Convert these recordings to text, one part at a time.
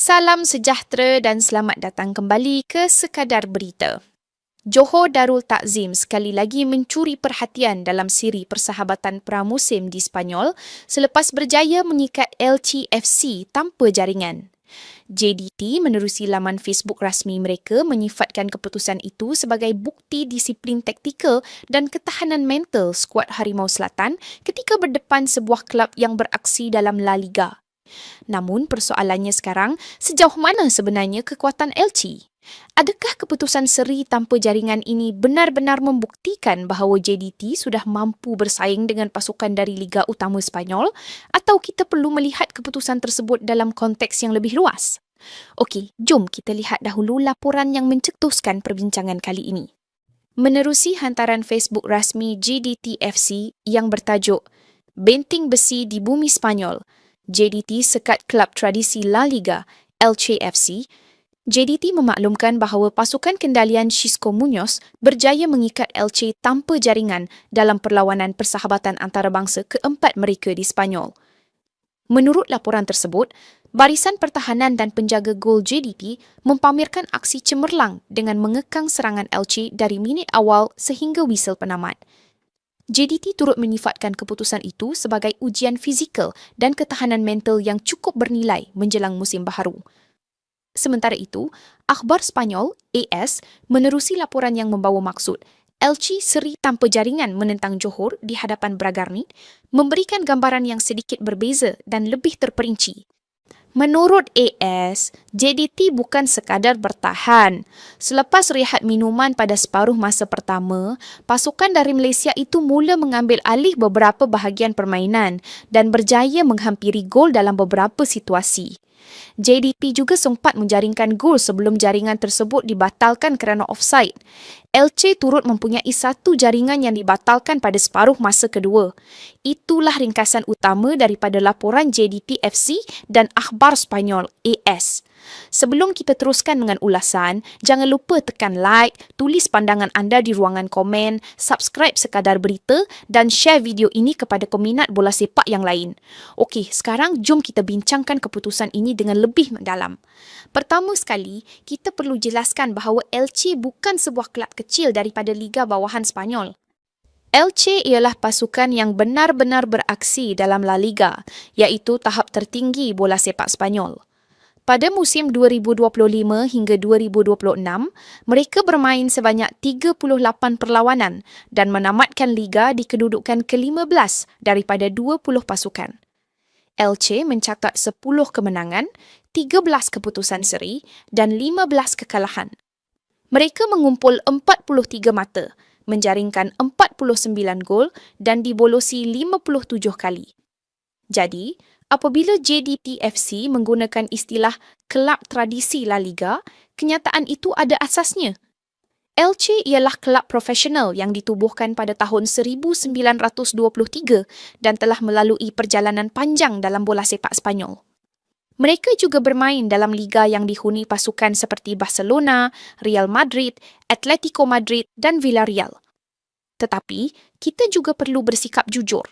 Salam sejahtera dan selamat datang kembali ke Sekadar Berita. Johor Darul Takzim sekali lagi mencuri perhatian dalam siri persahabatan pramusim di Sepanyol selepas berjaya mengikat LCFC tanpa jaringan. JDT menerusi laman Facebook rasmi mereka menyifatkan keputusan itu sebagai bukti disiplin taktikal dan ketahanan mental skuad Harimau Selatan ketika berdepan sebuah kelab yang beraksi dalam La Liga. Namun persoalannya sekarang, sejauh mana sebenarnya kekuatan LC? Adakah keputusan seri tanpa jaringan ini benar-benar membuktikan bahawa JDT sudah mampu bersaing dengan pasukan dari Liga Utama Sepanyol atau kita perlu melihat keputusan tersebut dalam konteks yang lebih luas? Okey, jom kita lihat dahulu laporan yang mencetuskan perbincangan kali ini. Menerusi hantaran Facebook rasmi JDT FC yang bertajuk Benting Besi di Bumi Sepanyol, JDT sekat kelab tradisi La Liga, LCFC, JDT memaklumkan bahawa pasukan kendalian Xisco Muñoz berjaya mengikat LC tanpa jaringan dalam perlawanan persahabatan antarabangsa keempat mereka di Sepanyol. Menurut laporan tersebut, barisan pertahanan dan penjaga gol JDT mempamerkan aksi cemerlang dengan mengekang serangan LC dari minit awal sehingga whistle penamat. JDT turut menyifatkan keputusan itu sebagai ujian fizikal dan ketahanan mental yang cukup bernilai menjelang musim baharu. Sementara itu, Akhbar Sepanyol, AS, menerusi laporan yang membawa maksud LC seri tanpa jaringan menentang Johor di hadapan Bragarni, memberikan gambaran yang sedikit berbeza dan lebih terperinci. Menurut AS, JDT bukan sekadar bertahan. Selepas rehat minuman pada separuh masa pertama, pasukan dari Malaysia itu mula mengambil alih beberapa bahagian permainan dan berjaya menghampiri gol dalam beberapa situasi. JDT juga sempat menjaringkan gol sebelum jaringan tersebut dibatalkan kerana offside. LC turut mempunyai satu jaringan yang dibatalkan pada separuh masa kedua. Itulah ringkasan utama daripada laporan JDT FC dan Akhbar Sepanyol AS. Sebelum kita teruskan dengan ulasan, jangan lupa tekan like, tulis pandangan anda di ruangan komen, subscribe Sekadar Berita dan share video ini kepada peminat bola sepak yang lain. Okey, sekarang jom kita bincangkan keputusan ini dengan lebih mendalam. Pertama sekali, kita perlu jelaskan bahawa LC bukan sebuah kelab kecil daripada Liga Bawahan Sepanyol. LC ialah pasukan yang benar-benar beraksi dalam La Liga, iaitu tahap tertinggi bola sepak Sepanyol. Pada musim 2025 hingga 2026, mereka bermain sebanyak 38 perlawanan dan menamatkan liga di kedudukan ke-15 daripada 20 pasukan. LC mencatat 10 kemenangan, 13 keputusan seri dan 15 kekalahan. Mereka mengumpul 43 mata, menjaringkan 49 gol dan dibolosi 57 kali. Jadi, apabila JDT FC menggunakan istilah kelab tradisi La Liga, kenyataan itu ada asasnya. LC ialah kelab profesional yang ditubuhkan pada tahun 1923 dan telah melalui perjalanan panjang dalam bola sepak Sepanyol. Mereka juga bermain dalam liga yang dihuni pasukan seperti Barcelona, Real Madrid, Atletico Madrid dan Villarreal. Tetapi, kita juga perlu bersikap jujur.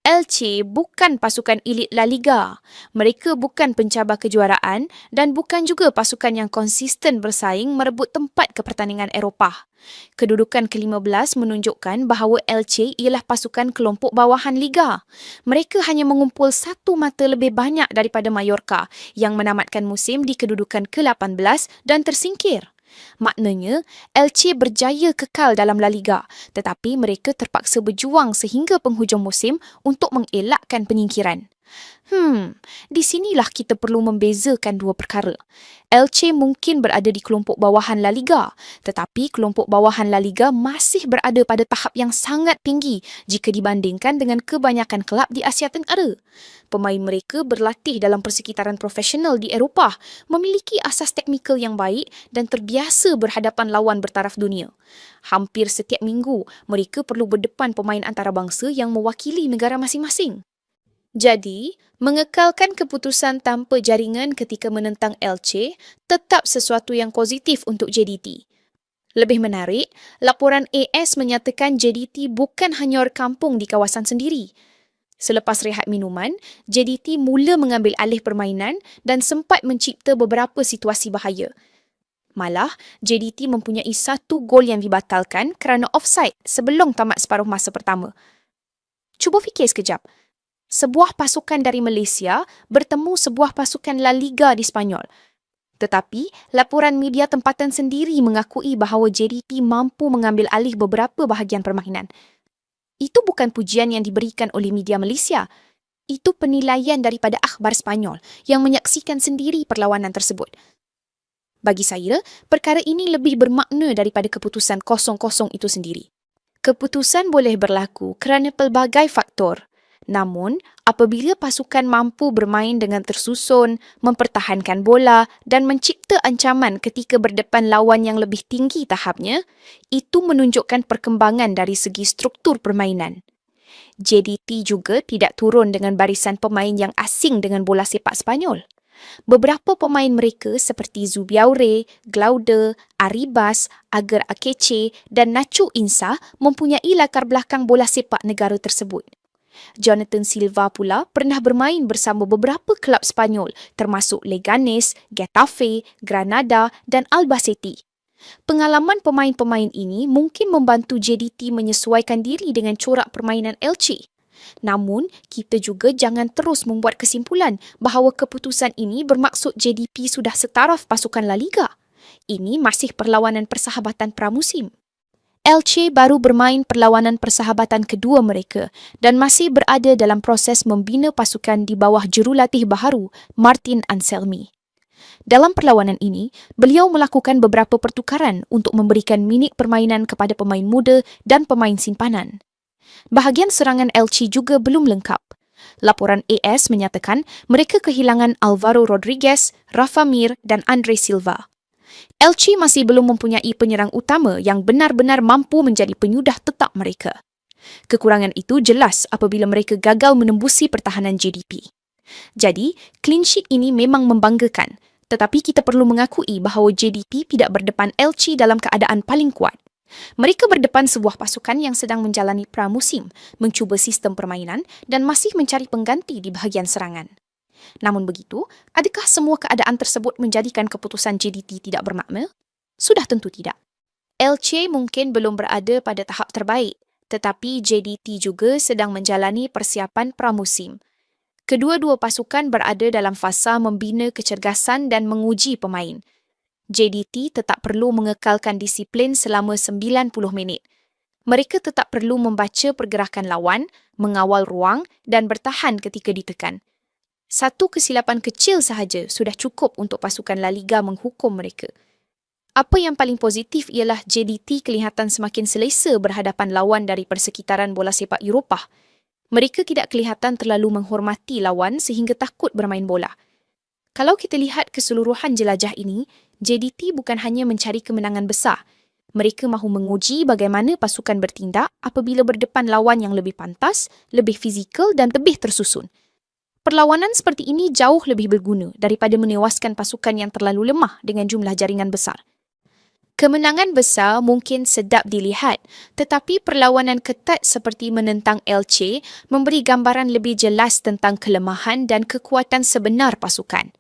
LC bukan pasukan elit La Liga. Mereka bukan pencabar kejuaraan dan bukan juga pasukan yang konsisten bersaing merebut tempat ke pertandingan Eropah. Kedudukan ke-15 menunjukkan bahawa LC ialah pasukan kelompok bawahan Liga. Mereka hanya mengumpul satu mata lebih banyak daripada Mallorca yang menamatkan musim di kedudukan ke-18 dan tersingkir. Maknanya, LC berjaya kekal dalam La Liga, tetapi mereka terpaksa berjuang sehingga penghujung musim untuk mengelakkan penyingkiran. Di sinilah kita perlu membezakan dua perkara. LC mungkin berada di kelompok bawahan La Liga, tetapi kelompok bawahan La Liga masih berada pada tahap yang sangat tinggi jika dibandingkan dengan kebanyakan kelab di Asia Tenggara. Pemain mereka berlatih dalam persekitaran profesional di Eropah, memiliki asas teknikal yang baik dan terbiasa berhadapan lawan bertaraf dunia. Hampir setiap minggu, mereka perlu berdepan pemain antarabangsa yang mewakili negara masing-masing. Jadi, mengekalkan keputusan tanpa jaringan ketika menentang LC tetap sesuatu yang positif untuk JDT. Lebih menarik, laporan AS menyatakan JDT bukan hanya orang kampung di kawasan sendiri. Selepas rehat minuman, JDT mula mengambil alih permainan dan sempat mencipta beberapa situasi bahaya. Malah, JDT mempunyai satu gol yang dibatalkan kerana offside sebelum tamat separuh masa pertama. Cuba fikir sekejap. Sebuah pasukan dari Malaysia bertemu sebuah pasukan La Liga di Sepanyol. Tetapi, laporan media tempatan sendiri mengakui bahawa JDT mampu mengambil alih beberapa bahagian permainan. Itu bukan pujian yang diberikan oleh media Malaysia. Itu penilaian daripada akhbar Sepanyol yang menyaksikan sendiri perlawanan tersebut. Bagi saya, perkara ini lebih bermakna daripada keputusan 0-0 itu sendiri. Keputusan boleh berlaku kerana pelbagai faktor. Namun, apabila pasukan mampu bermain dengan tersusun, mempertahankan bola dan mencipta ancaman ketika berdepan lawan yang lebih tinggi tahapnya, itu menunjukkan perkembangan dari segi struktur permainan. JDT juga tidak turun dengan barisan pemain yang asing dengan bola sepak Sepanyol. Beberapa pemain mereka seperti Zubiaure, Glaude, Arribas, Ager Akeche dan Nacho Insa mempunyai latar belakang bola sepak negara tersebut. Jonathan Silva pula pernah bermain bersama beberapa kelab Sepanyol termasuk Leganes, Getafe, Granada dan Albacete. Pengalaman pemain-pemain ini mungkin membantu JDT menyesuaikan diri dengan corak permainan Elche. Namun, kita juga jangan terus membuat kesimpulan bahawa keputusan ini bermaksud JDT sudah setaraf pasukan La Liga. Ini masih perlawanan persahabatan pramusim. Elche baru bermain perlawanan persahabatan kedua mereka dan masih berada dalam proses membina pasukan di bawah jurulatih baharu Martin Anselmi. Dalam perlawanan ini, beliau melakukan beberapa pertukaran untuk memberikan minit permainan kepada pemain muda dan pemain simpanan. Bahagian serangan Elche juga belum lengkap. Laporan AS menyatakan mereka kehilangan Alvaro Rodriguez, Rafa Mir dan Andre Silva. Elche masih belum mempunyai penyerang utama yang benar-benar mampu menjadi penyudah tetap mereka. Kekurangan itu jelas apabila mereka gagal menembusi pertahanan JDT. Jadi, clean sheet ini memang membanggakan, tetapi kita perlu mengakui bahawa JDT tidak berdepan Elche dalam keadaan paling kuat. Mereka berdepan sebuah pasukan yang sedang menjalani pramusim, mencuba sistem permainan dan masih mencari pengganti di bahagian serangan. Namun begitu, adakah semua keadaan tersebut menjadikan keputusan JDT tidak bermakna? Sudah tentu tidak. Elche mungkin belum berada pada tahap terbaik, tetapi JDT juga sedang menjalani persiapan pramusim. Kedua-dua pasukan berada dalam fasa membina kecergasan dan menguji pemain. JDT tetap perlu mengekalkan disiplin selama 90 minit. Mereka tetap perlu membaca pergerakan lawan, mengawal ruang dan bertahan ketika ditekan. Satu kesilapan kecil sahaja sudah cukup untuk pasukan La Liga menghukum mereka. Apa yang paling positif ialah JDT kelihatan semakin selesa berhadapan lawan dari persekitaran bola sepak Eropah. Mereka tidak kelihatan terlalu menghormati lawan sehingga takut bermain bola. Kalau kita lihat keseluruhan jelajah ini, JDT bukan hanya mencari kemenangan besar. Mereka mahu menguji bagaimana pasukan bertindak apabila berdepan lawan yang lebih pantas, lebih fizikal dan lebih tersusun. Perlawanan seperti ini jauh lebih berguna daripada menewaskan pasukan yang terlalu lemah dengan jumlah jaringan besar. Kemenangan besar mungkin sedap dilihat, tetapi perlawanan ketat seperti menentang Elche memberi gambaran lebih jelas tentang kelemahan dan kekuatan sebenar pasukan.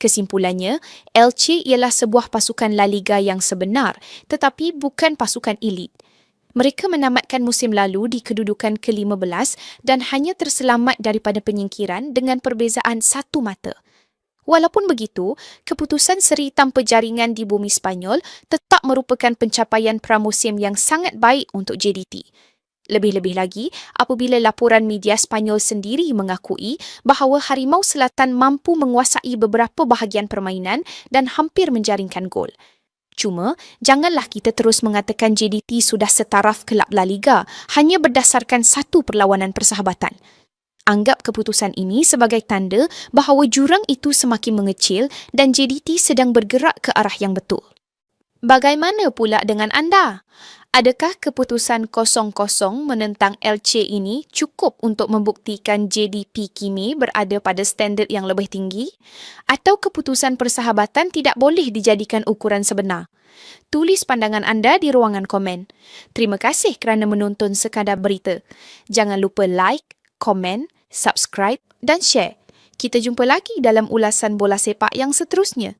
Kesimpulannya, Elche ialah sebuah pasukan La Liga yang sebenar, tetapi bukan pasukan elit. Mereka menamatkan musim lalu di kedudukan ke-15 dan hanya terselamat daripada penyingkiran dengan perbezaan 1 mata. Walaupun begitu, keputusan seri tanpa jaringan di bumi Sepanyol tetap merupakan pencapaian pramusim yang sangat baik untuk JDT. Lebih-lebih lagi, apabila laporan media Sepanyol sendiri mengakui bahawa Harimau Selatan mampu menguasai beberapa bahagian permainan dan hampir menjaringkan gol. Cuma, janganlah kita terus mengatakan JDT sudah setaraf kelab La Liga hanya berdasarkan satu perlawanan persahabatan. Anggap keputusan ini sebagai tanda bahawa jurang itu semakin mengecil dan JDT sedang bergerak ke arah yang betul. Bagaimana pula dengan anda? Adakah keputusan 0-0 menentang Elche ini cukup untuk membuktikan JDT kini berada pada standard yang lebih tinggi? Atau keputusan persahabatan tidak boleh dijadikan ukuran sebenar? Tulis pandangan anda di ruangan komen. Terima kasih kerana menonton Sekadar Berita. Jangan lupa like, komen subscribe dan share. Kita jumpa lagi dalam ulasan bola sepak yang seterusnya.